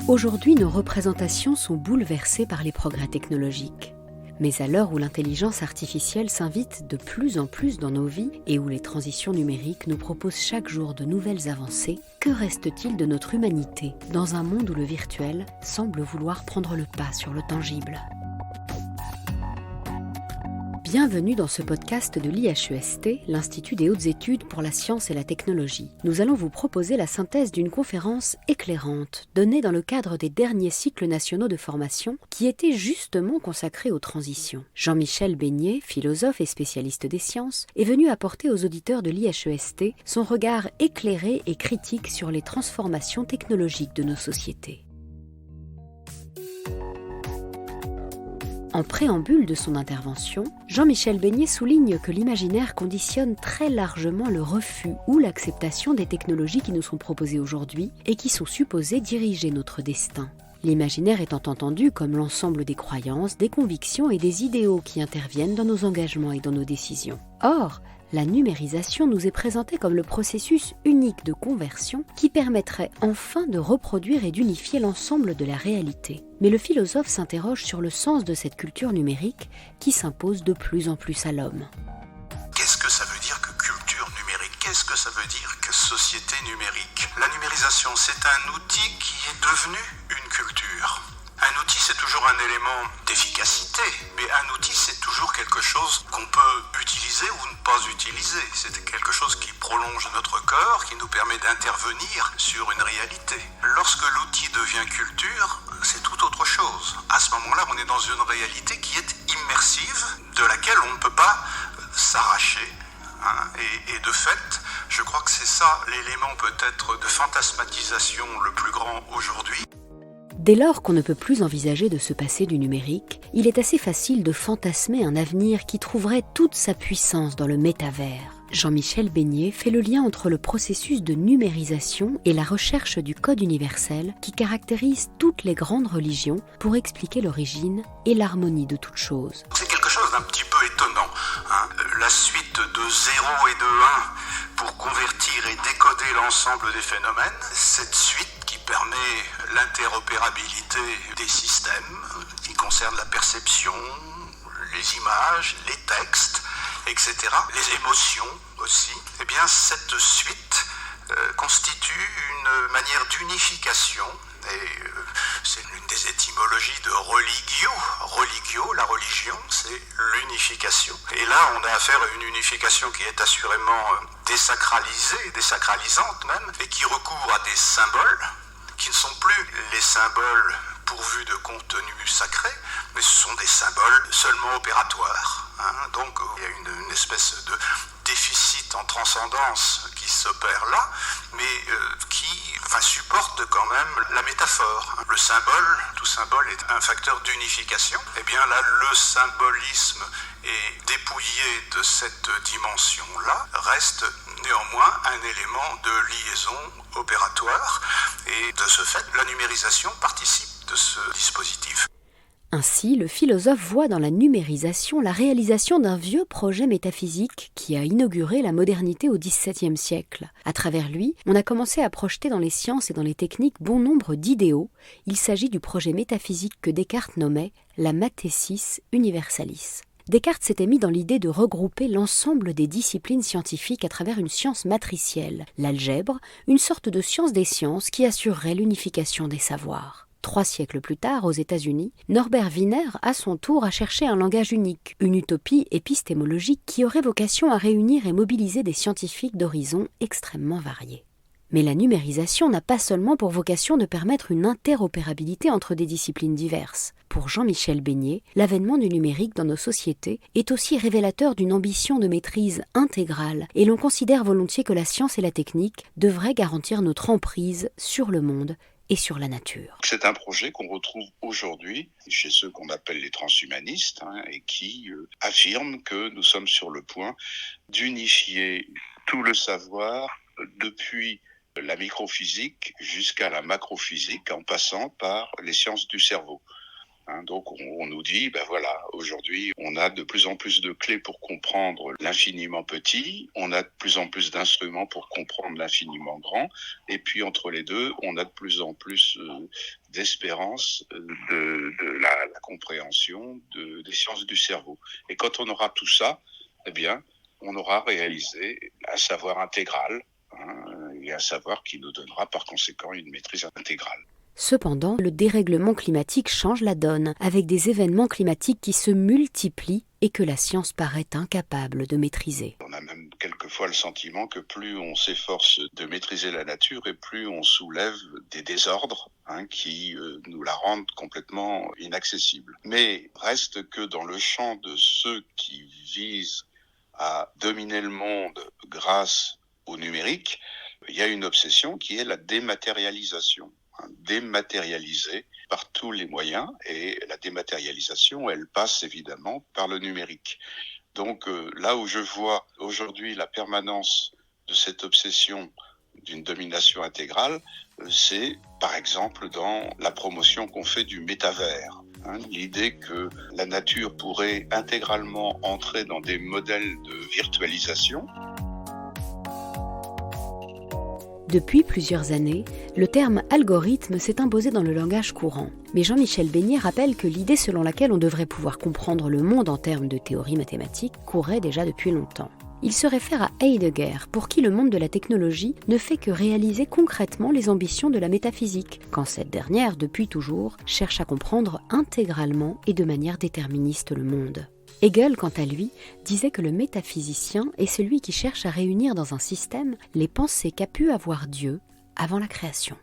Aujourd'hui, nos représentations sont bouleversées par les progrès technologiques. Mais à l'heure où l'intelligence artificielle s'invite de plus en plus dans nos vies et où les transitions numériques nous proposent chaque jour de nouvelles avancées, que reste-t-il de notre humanité dans un monde où le virtuel semble vouloir prendre le pas sur le tangible ? Bienvenue dans ce podcast de l'IHEST, l'Institut des hautes études pour la science et la technologie. Nous allons vous proposer la synthèse d'une conférence éclairante donnée dans le cadre des derniers cycles nationaux de formation qui étaient justement consacrés aux transitions. Jean-Michel Beignet, philosophe et spécialiste des sciences, est venu apporter aux auditeurs de l'IHEST son regard éclairé et critique sur les transformations technologiques de nos sociétés. En préambule de son intervention, Jean-Michel Beignet souligne que l'imaginaire conditionne très largement le refus ou l'acceptation des technologies qui nous sont proposées aujourd'hui et qui sont supposées diriger notre destin. L'imaginaire étant entendu comme l'ensemble des croyances, des convictions et des idéaux qui interviennent dans nos engagements et dans nos décisions. Or, la numérisation nous est présentée comme le processus unique de conversion qui permettrait enfin de reproduire et d'unifier l'ensemble de la réalité. Mais le philosophe s'interroge sur le sens de cette culture numérique qui s'impose de plus en plus à l'homme. Qu'est-ce que ça veut dire que culture numérique ? Qu'est-ce que ça veut dire que société numérique ? La numérisation, c'est un outil qui est devenu une culture. Un outil, c'est toujours un élément d'efficacité, mais un outil, c'est toujours quelque chose qu'on peut utiliser ou ne pas utiliser. C'est quelque chose qui prolonge notre corps, qui nous permet d'intervenir sur une réalité. Lorsque l'outil devient culture, c'est tout autre chose. À ce moment-là, on est dans une réalité qui est immersive, de laquelle on ne peut pas s'arracher. Et de fait, je crois que c'est ça l'élément peut-être de fantasmatisation le plus grand aujourd'hui. Dès lors qu'on ne peut plus envisager de se passer du numérique, il est assez facile de fantasmer un avenir qui trouverait toute sa puissance dans le métavers. Jean-Michel Beignet fait le lien entre le processus de numérisation et la recherche du code universel qui caractérise toutes les grandes religions pour expliquer l'origine et l'harmonie de toute chose. C'est quelque chose d'un petit peu étonnant. La suite de 0 et de 1 pour convertir et décoder l'ensemble des phénomènes, cette suite qui permet l'interopérabilité des systèmes, qui concerne la perception, les images, les textes, etc., les émotions aussi, eh bien cette suite constitue une manière d'unification, et c'est l'une des étymologies de religio. Religio, la religion, c'est l'unification. Et là, on a affaire à une unification qui est assurément désacralisée, désacralisante même, et qui recourt à des symboles, qui ne sont plus les symboles pourvus de contenu sacré, mais ce sont des symboles seulement opératoires. Donc il y a une espèce de déficit en transcendance qui s'opère là, mais qui supporte quand même la métaphore. Le symbole, tout symbole est un facteur d'unification. Et bien là, le symbolisme est dépouillé de cette dimension-là, reste néanmoins un élément de liaison opératoire, et de ce fait, la numérisation participe de ce dispositif. Ainsi, le philosophe voit dans la numérisation la réalisation d'un vieux projet métaphysique qui a inauguré la modernité au XVIIe siècle. À travers lui, on a commencé à projeter dans les sciences et dans les techniques bon nombre d'idéaux. Il s'agit du projet métaphysique que Descartes nommait la Mathesis Universalis. Descartes s'était mis dans l'idée de regrouper l'ensemble des disciplines scientifiques à travers une science matricielle, l'algèbre, une sorte de science des sciences qui assurerait l'unification des savoirs. 3 siècles plus tard, aux États-Unis, Norbert Wiener, à son tour, a cherché un langage unique, une utopie épistémologique qui aurait vocation à réunir et mobiliser des scientifiques d'horizons extrêmement variés. Mais la numérisation n'a pas seulement pour vocation de permettre une interopérabilité entre des disciplines diverses. Pour Jean-Michel Beignet, l'avènement du numérique dans nos sociétés est aussi révélateur d'une ambition de maîtrise intégrale et l'on considère volontiers que la science et la technique devraient garantir notre emprise sur le monde et sur la nature. C'est un projet qu'on retrouve aujourd'hui chez ceux qu'on appelle les transhumanistes et qui affirment que nous sommes sur le point d'unifier tout le savoir depuis la microphysique jusqu'à la macrophysique en passant par les sciences du cerveau. Donc on nous dit, aujourd'hui on a de plus en plus de clés pour comprendre l'infiniment petit, on a de plus en plus d'instruments pour comprendre l'infiniment grand, et puis entre les deux, on a de plus en plus d'espérance de la compréhension des sciences du cerveau. Et quand on aura tout ça, on aura réalisé un savoir intégral, et un savoir qui nous donnera par conséquent une maîtrise intégrale. Cependant, le dérèglement climatique change la donne, avec des événements climatiques qui se multiplient et que la science paraît incapable de maîtriser. On a même quelquefois le sentiment que plus on s'efforce de maîtriser la nature et plus on soulève des désordres qui nous la rendent complètement inaccessible. Mais reste que dans le champ de ceux qui visent à dominer le monde grâce au numérique, il y a une obsession qui est la dématérialisation. Dématérialiser par tous les moyens, et la dématérialisation, elle passe évidemment par le numérique. Donc là où je vois aujourd'hui la permanence de cette obsession d'une domination intégrale, c'est par exemple dans la promotion qu'on fait du métavers. L'idée que la nature pourrait intégralement entrer dans des modèles de virtualisation. Depuis plusieurs années, le terme algorithme s'est imposé dans le langage courant. Mais Jean-Michel Beignet rappelle que l'idée selon laquelle on devrait pouvoir comprendre le monde en termes de théorie mathématique courait déjà depuis longtemps. Il se réfère à Heidegger, pour qui le monde de la technologie ne fait que réaliser concrètement les ambitions de la métaphysique, quand cette dernière, depuis toujours, cherche à comprendre intégralement et de manière déterministe le monde. Hegel, quant à lui, disait que le métaphysicien est celui qui cherche à réunir dans un système les pensées qu'a pu avoir Dieu avant la création.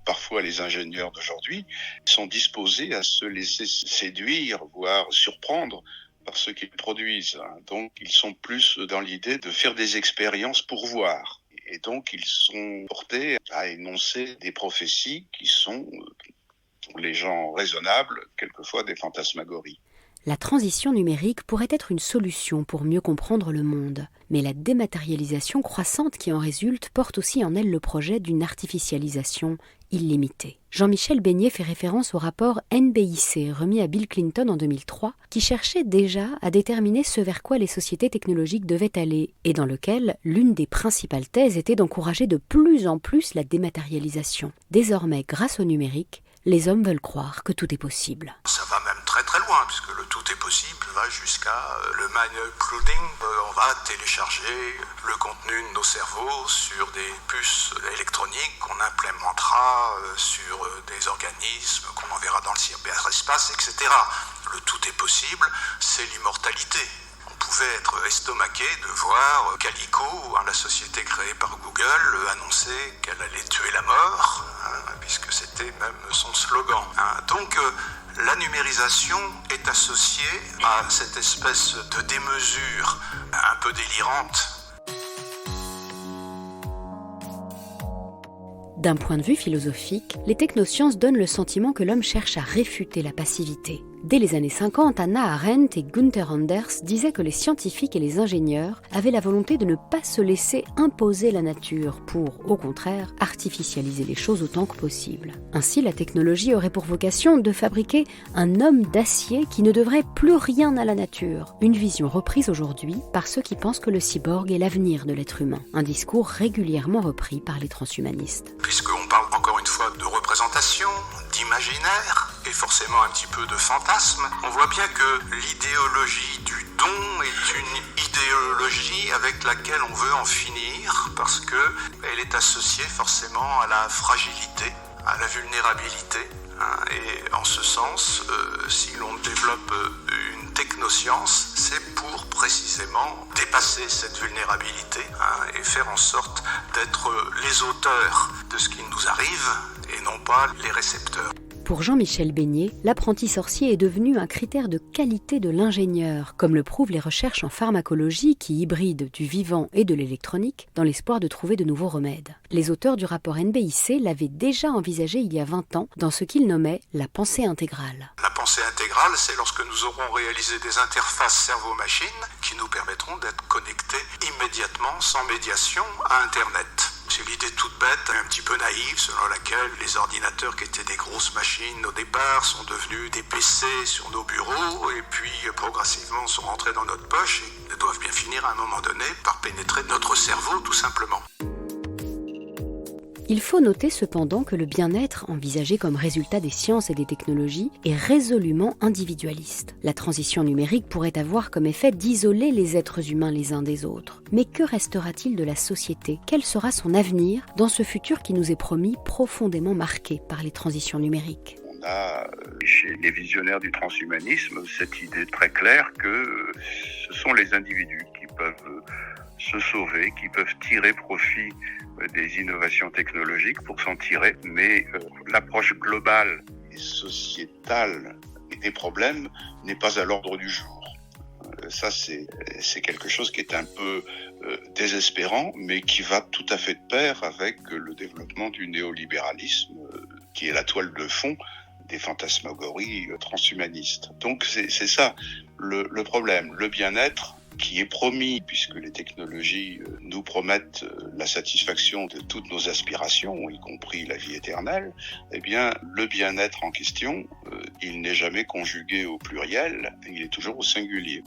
Parfois, les ingénieurs d'aujourd'hui sont disposés à se laisser séduire, voire surprendre par ce qu'ils produisent. Donc, ils sont plus dans l'idée de faire des expériences pour voir. Et donc, ils sont portés à énoncer des prophéties qui sont, pour les gens raisonnables, quelquefois des fantasmagories. La transition numérique pourrait être une solution pour mieux comprendre le monde, mais la dématérialisation croissante qui en résulte porte aussi en elle le projet d'une artificialisation illimitée. Jean-Michel Beignet fait référence au rapport NBIC remis à Bill Clinton en 2003, qui cherchait déjà à déterminer ce vers quoi les sociétés technologiques devaient aller, et dans lequel l'une des principales thèses était d'encourager de plus en plus la dématérialisation. Désormais, grâce au numérique, les hommes veulent croire que tout est possible. Ça va même très très loin, puisque le tout est possible va jusqu'à le mind-uploading. On va télécharger le contenu de nos cerveaux sur des puces électroniques qu'on implémentera sur des organismes qu'on enverra dans le cyberespace, etc. Le tout est possible, c'est l'immortalité. On pouvait être estomaqué de voir Calico, la société créée par Google, annoncer qu'elle allait tuer la mort, puisque c'était même son slogan. Donc la numérisation est associée à cette espèce de démesure un peu délirante. D'un point de vue philosophique, les technosciences donnent le sentiment que l'homme cherche à réfuter la passivité. Dès les années 50, Hannah Arendt et Gunther Anders disaient que les scientifiques et les ingénieurs avaient la volonté de ne pas se laisser imposer la nature pour, au contraire, artificialiser les choses autant que possible. Ainsi, la technologie aurait pour vocation de fabriquer un homme d'acier qui ne devrait plus rien à la nature. Une vision reprise aujourd'hui par ceux qui pensent que le cyborg est l'avenir de l'être humain. Un discours régulièrement repris par les transhumanistes. Puisqu'on parle encore une fois de représentation, d'imaginaire, et forcément un petit peu de fantasme, on voit bien que l'idéologie du don est une idéologie avec laquelle on veut en finir, parce qu'elle est associée forcément à la fragilité, à la vulnérabilité. Et en ce sens, si l'on développe une technoscience, c'est pour précisément dépasser cette vulnérabilité et faire en sorte d'être les auteurs de ce qui nous arrive et non pas les récepteurs. Pour Jean-Michel Beignet, l'apprenti sorcier est devenu un critère de qualité de l'ingénieur, comme le prouvent les recherches en pharmacologie qui hybrident du vivant et de l'électronique dans l'espoir de trouver de nouveaux remèdes. Les auteurs du rapport NBIC l'avaient déjà envisagé il y a 20 ans dans ce qu'ils nommaient la pensée intégrale. La pensée intégrale, c'est lorsque nous aurons réalisé des interfaces cerveau-machine qui nous permettront d'être connectés immédiatement, sans médiation, à Internet. C'est l'idée toute bête, un petit peu naïve, selon laquelle les ordinateurs qui étaient des grosses machines au départ sont devenus des PC sur nos bureaux et puis progressivement sont rentrés dans notre poche et doivent bien finir à un moment donné par pénétrer notre cerveau tout simplement. Il faut noter cependant que le bien-être, envisagé comme résultat des sciences et des technologies, est résolument individualiste. La transition numérique pourrait avoir comme effet d'isoler les êtres humains les uns des autres. Mais que restera-t-il de la société ? Quel sera son avenir dans ce futur qui nous est promis profondément marqué par les transitions numériques ? On a, chez les visionnaires du transhumanisme, cette idée très claire que ce sont les individus qui peuvent se sauver, qui peuvent tirer profit des innovations technologiques pour s'en tirer, mais l'approche globale et sociétale des problèmes n'est pas à l'ordre du jour. Ça, c'est quelque chose qui est un peu désespérant, mais qui va tout à fait de pair avec le développement du néolibéralisme, qui est la toile de fond des fantasmagories transhumanistes. Donc c'est ça le problème, le bien-être qui est promis, puisque les technologies nous promettent la satisfaction de toutes nos aspirations, y compris la vie éternelle, eh bien, le bien-être en question, il n'est jamais conjugué au pluriel, il est toujours au singulier.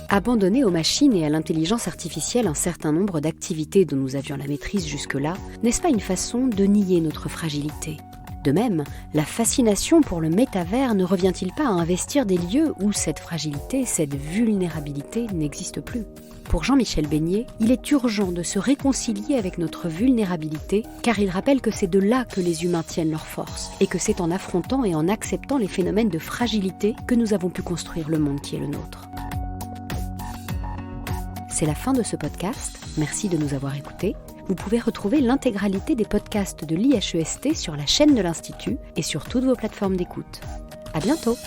Abandonner aux machines et à l'intelligence artificielle un certain nombre d'activités dont nous avions la maîtrise jusque-là, n'est-ce pas une façon de nier notre fragilité ? De même, la fascination pour le métavers ne revient-il pas à investir des lieux où cette fragilité, cette vulnérabilité n'existe plus ? Pour Jean-Michel Beignet, il est urgent de se réconcilier avec notre vulnérabilité, car il rappelle que c'est de là que les humains tiennent leur force, et que c'est en affrontant et en acceptant les phénomènes de fragilité que nous avons pu construire le monde qui est le nôtre. C'est la fin de ce podcast, merci de nous avoir écoutés. Vous pouvez retrouver l'intégralité des podcasts de l'IHEST sur la chaîne de l'Institut et sur toutes vos plateformes d'écoute. À bientôt!